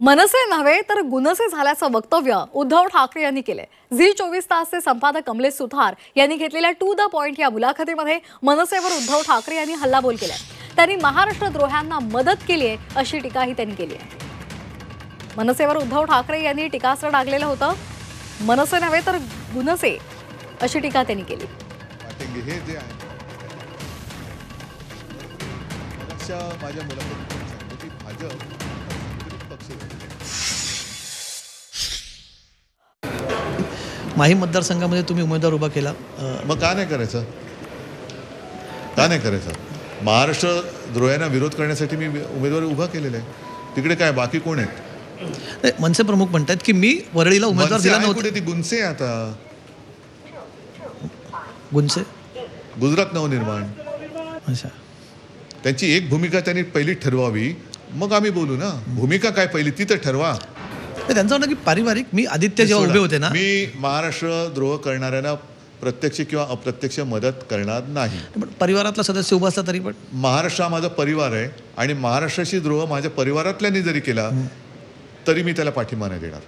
मनसे नव्हे तर गुनसे झाल्याचं वक्तव्य उद्धव ठाकरे यांनी केले। झी 24 तासचे संपादक कमलेश सुथार यांनी घेतलेल्या टू द पॉइंट या मुलाखतीमध्ये मनसेवर उद्धव ठाकरे यांनी हल्लाबोल केलाय। त्यांनी महाराष्ट्र द्रोह्यांना मदत केली आहे अशी टीकाही त्यांनी केली आहे। मनसेवर उद्धव ठाकरे यांनी टीकास्त्र डागलेलं होतं। मनसे नव्हे तर गुनसे अशी टीका त्यांनी केली। हे जे आहे माझ्या मुलाखतीत सांगितलं की भाजप पक्ष माहीम मतदारसंघामध्ये तुम्ही उमेदवार उभा केला, मग का नाही करायचं? का नाही करायचं? महाराष्ट्र द्रोह्यांना विरोध करण्यासाठी मी उमेदवार उभा केलेला आहे। तिकडे काय बाकी कोण आहेत? मनसे प्रमुख म्हणतात की मी वरळीला उमेदवार दिला नव्हता। ती गुनसे आता गुनसे गुजरात नवनिर्माण, अच्छा, त्यांची एक भूमिका त्यांनी पहिली ठरवावी, मग आम्ही बोलू ना। भूमिका काय पहिली ती तर ठरवा। त्यांचं म्हणणं की पारिवारिक मी आदित्य जेव्हा उभे होते ना, मी महाराष्ट्र द्रोह करणाऱ्यांना प्रत्यक्ष किंवा अप्रत्यक्ष मदत करणार नाही। पण परिवारातला सदस्य उभा असला तरी पण महाराष्ट्र हा माझा परिवार आहे आणि महाराष्ट्राशी द्रोह माझ्या परिवारातल्यानी जरी केला तरी मी त्याला पाठिंबा नाही देणार।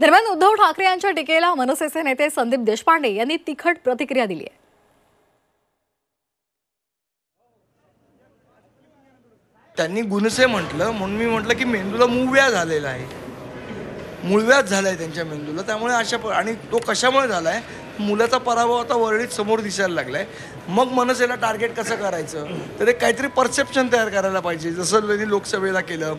दरम्यान उद्धव ठाकरे यांच्या टीकेला मनसेचे नेते संदीप देशपांडे यांनी तिखट प्रतिक्रिया दिली आहे। त्यांनी गुनसे म्हटलं म्हणून मी म्हटलं की मेंदूला मूळव्याध झालेला आहे, मूळव्याध झालाय त्यांच्या मेंदूला। त्यामुळे आणि तो कशामुळे झालाय? मुलाचा पराभव आता वरळीत समोर दिसायला लागलाय। मग मनसेला टार्गेट कसं करायचं, तर एक काहीतरी परसेप्शन तयार करायला पाहिजे, जसं त्यांनी लोकसभेला केलं।